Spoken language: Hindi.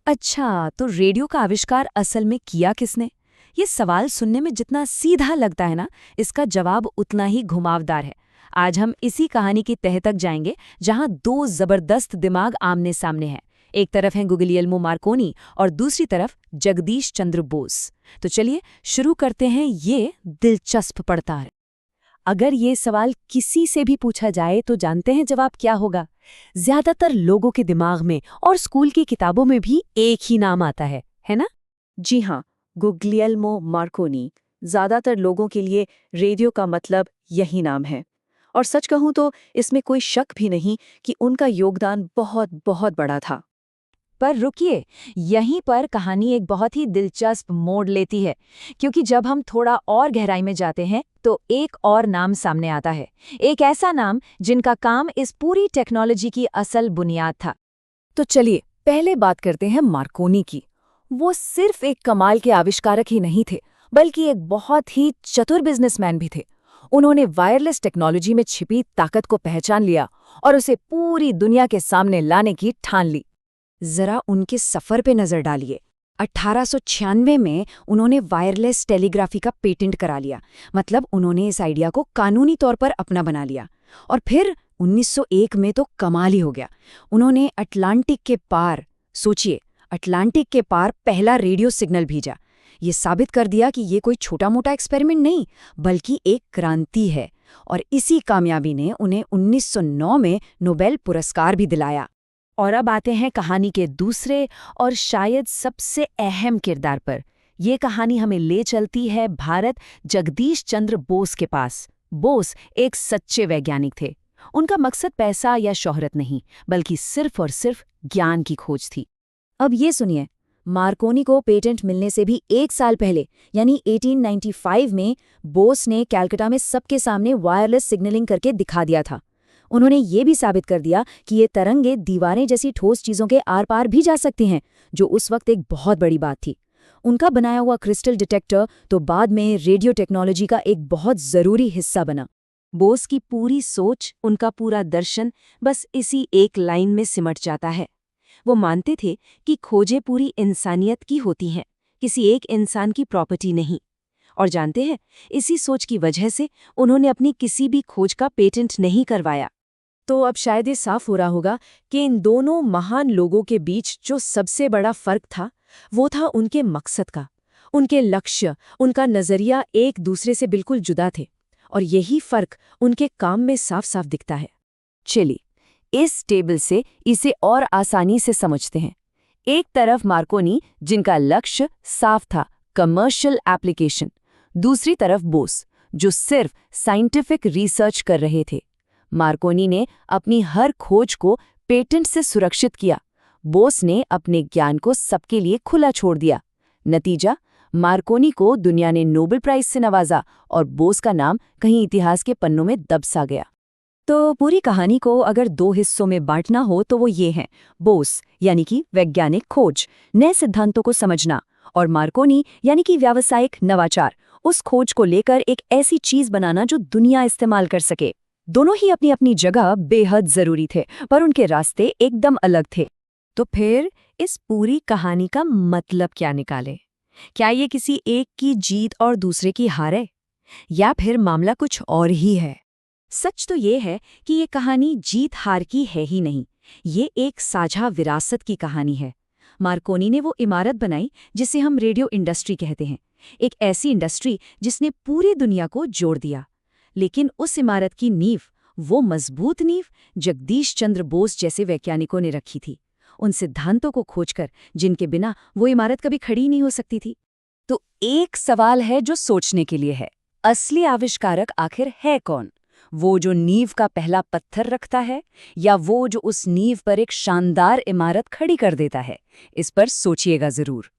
अच्छा, तो रेडियो का आविष्कार असल में किया किसने? ये सवाल सुनने में जितना सीधा लगता है ना, इसका जवाब उतना ही घुमावदार है। आज हम इसी कहानी की तह तक जाएंगे, जहां दो जबरदस्त दिमाग आमने सामने हैं। एक तरफ हैं गुगिलियल्मो मार्कोनी और दूसरी तरफ जगदीश चंद्र बोस। तो चलिए शुरू करते हैं ये दिलचस्प पड़ताल। अगर ये सवाल किसी से भी पूछा जाए तो जानते हैं जवाब क्या होगा? ज्यादातर लोगों के दिमाग में और स्कूल की किताबों में भी एक ही नाम आता है ना? जी हाँ, गुग्लियल्मो मार्कोनी। ज़्यादातर लोगों के लिए रेडियो का मतलब यही नाम है। और सच कहूँ तो इसमें कोई शक भी नहीं कि उनका योगदान बहुत बहुत बड़ा था। पर रुकिए, यहीं पर कहानी एक बहुत ही दिलचस्प मोड़ लेती है, क्योंकि जब हम थोड़ा और गहराई में जाते हैं तो एक और नाम सामने आता है। एक ऐसा नाम जिनका काम इस पूरी टेक्नोलॉजी की असल बुनियाद था। तो चलिए पहले बात करते हैं मार्कोनी की। वो सिर्फ एक कमाल के आविष्कारक ही नहीं थे, बल्कि एक बहुत ही चतुर बिजनेसमैन भी थे। उन्होंने वायरलेस टेक्नोलॉजी में छिपी ताकत को पहचान लिया और उसे पूरी दुनिया के सामने लाने की ठान ली। जरा उनके सफर पे नजर डालिए। 1896 में उन्होंने वायरलेस टेलीग्राफी का पेटेंट करा लिया। मतलब उन्होंने इस आइडिया को कानूनी तौर पर अपना बना लिया। और फिर 1901 में तो कमाल ही हो गया। उन्होंने अटलांटिक के पार, सोचिए, अटलांटिक के पार पहला रेडियो सिग्नल भेजा। ये साबित कर दिया कि ये कोई छोटा मोटा एक्सपेरिमेंट नहीं, बल्कि एक क्रांति है। और इसी कामयाबी ने उन्हें 1909 में नोबेल पुरस्कार भी दिलाया। और अब आते हैं कहानी के दूसरे और शायद सबसे अहम किरदार पर। ये कहानी हमें ले चलती है भारत जगदीश चंद्र बोस के पास। बोस एक सच्चे वैज्ञानिक थे। उनका मकसद पैसा या शोहरत नहीं, बल्कि सिर्फ और सिर्फ ज्ञान की खोज थी। अब ये सुनिए, मार्कोनी को पेटेंट मिलने से भी एक साल पहले, यानी 1895 में, बोस ने कलकत्ता में सबके सामने वायरलेस सिग्नलिंग करके दिखा दिया था। उन्होंने ये भी साबित कर दिया कि ये तरंगे दीवारें जैसी ठोस चीजों के आर पार भी जा सकती हैं, जो उस वक्त एक बहुत बड़ी बात थी। उनका बनाया हुआ क्रिस्टल डिटेक्टर तो बाद में रेडियो टेक्नोलॉजी का एक बहुत जरूरी हिस्सा बना। बोस की पूरी सोच, उनका पूरा दर्शन बस इसी एक लाइन में सिमट जाता है। वो मानते थे कि खोजें पूरी इंसानियत की होती हैं, किसी एक इंसान की प्रॉपर्टी नहीं। और जानते हैं, इसी सोच की वजह से उन्होंने अपनी किसी भी खोज का पेटेंट नहीं करवाया। तो अब शायद ये साफ हो रहा होगा कि इन दोनों महान लोगों के बीच जो सबसे बड़ा फर्क था, वो था उनके मकसद का। उनके लक्ष्य, उनका नजरिया एक दूसरे से बिल्कुल जुदा थे। और यही फर्क उनके काम में साफ साफ दिखता है। चलिए इस टेबल से इसे और आसानी से समझते हैं। एक तरफ मार्कोनी, जिनका लक्ष्य साफ था, कमर्शियल एप्लीकेशन। दूसरी तरफ बोस, जो सिर्फ साइंटिफिक रिसर्च कर रहे थे। मार्कोनी ने अपनी हर खोज को पेटेंट से सुरक्षित किया। बोस ने अपने ज्ञान को सबके लिए खुला छोड़ दिया। नतीजा, मार्कोनी को दुनिया ने नोबेल प्राइज से नवाजा और बोस का नाम कहीं इतिहास के पन्नों में दब सा गया। तो पूरी कहानी को अगर दो हिस्सों में बांटना हो तो वो ये हैं: बोस यानी कि वैज्ञानिक खोज, नए सिद्धांतों को समझना, और मार्कोनी यानी कि व्यावसायिक नवाचार, उस खोज को लेकर एक ऐसी चीज बनाना जो दुनिया इस्तेमाल कर सके। दोनों ही अपनी अपनी जगह बेहद जरूरी थे, पर उनके रास्ते एकदम अलग थे। तो फिर इस पूरी कहानी का मतलब क्या निकाले? क्या ये किसी एक की जीत और दूसरे की हार है, या फिर मामला कुछ और ही है? सच तो ये है कि ये कहानी जीत हार की है ही नहीं, ये एक साझा विरासत की कहानी है। मार्कोनी ने वो इमारत बनाई जिसे हम रेडियो इंडस्ट्री कहते हैं, एक ऐसी इंडस्ट्री जिसने पूरी दुनिया को जोड़ दिया। लेकिन उस इमारत की नींव, वो मजबूत नींव, जगदीश चंद्र बोस जैसे वैज्ञानिकों ने रखी थी, उन सिद्धांतों को खोजकर जिनके बिना वो इमारत कभी खड़ी नहीं हो सकती थी। तो एक सवाल है जो सोचने के लिए है, असली आविष्कारक आखिर है कौन? वो जो नींव का पहला पत्थर रखता है, या वो जो उस नींव पर एक शानदार इमारत खड़ी कर देता है? इस पर सोचिएगा जरूर।